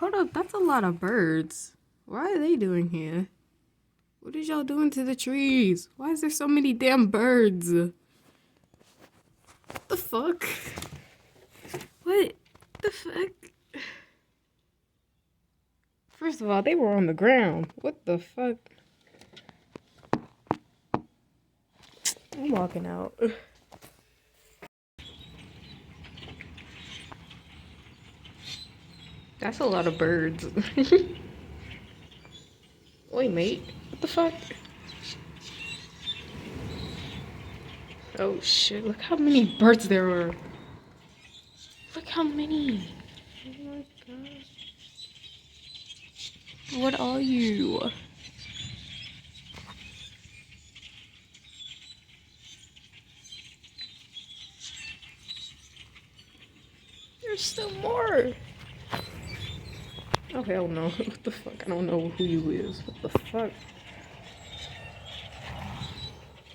Hold up, that's a lot of birds. Why are they doing here? What is y'all doing to the trees? Why is there so many damn birds? What the fuck? What the fuck? First of all, they were on the ground. What the fuck? I'm walking out. That's a lot of birds. Wait, mate. What the fuck? Oh shit, look how many birds there were. Look how many. Oh my god. What are you? There's still more. Oh hell no. What the fuck? I don't know who you is. What the fuck?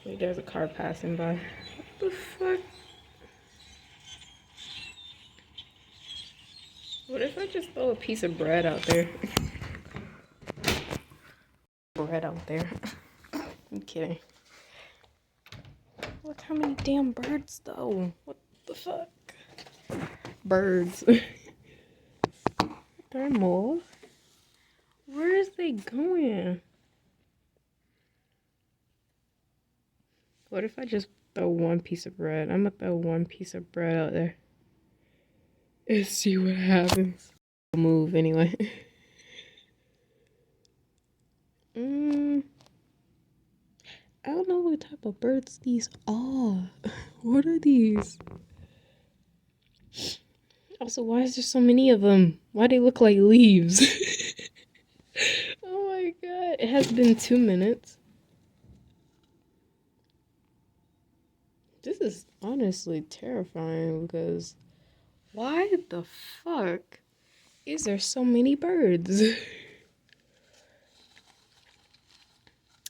Wait, there's a car passing by. What the fuck? What if I just throw a piece of bread out there? Bread out there. I'm kidding. Look how many damn birds though. What the fuck? Birds. There are more? Where is they going? What if I just throw one piece of bread? I'm gonna throw one piece of bread out there. And see what happens. I'll move anyway. I don't know what type of birds these are. What are these? Also, why is there so many of them? Why do they look like leaves? Oh my god. It has been 2 minutes. This is honestly terrifying because why the fuck is there so many birds?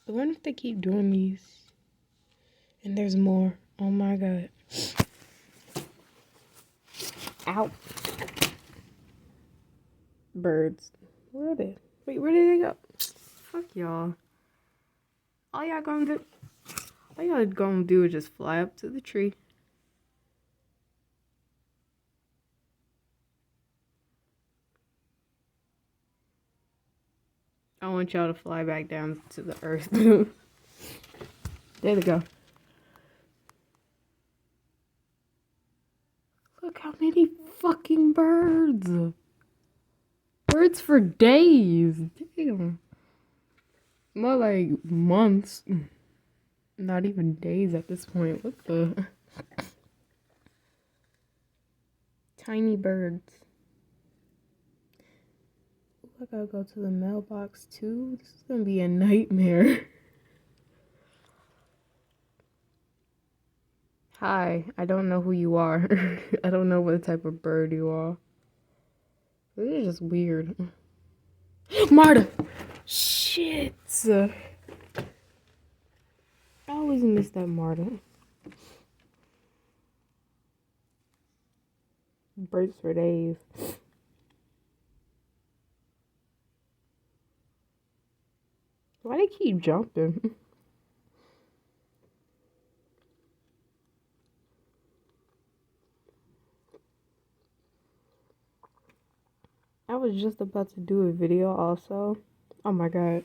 I wonder if they keep doing these. And there's more. Oh my god. Ow. Birds. Where are they? Wait, where did they go? Fuck y'all. All y'all gonna do is just fly up to the tree. I want y'all to fly back down to the earth. There they go. Look how many fucking birds. Birds for days. Damn. More like months. Not even days at this point. What the? Tiny birds. I gotta go to the mailbox too. This is gonna be a nightmare. Hi, I don't know who you are. I don't know what type of bird you are. This is just weird. Marta! Shit! I always miss that Marta. Birds for days. Why they keep jumping? I was just about to do a video also. Oh my god.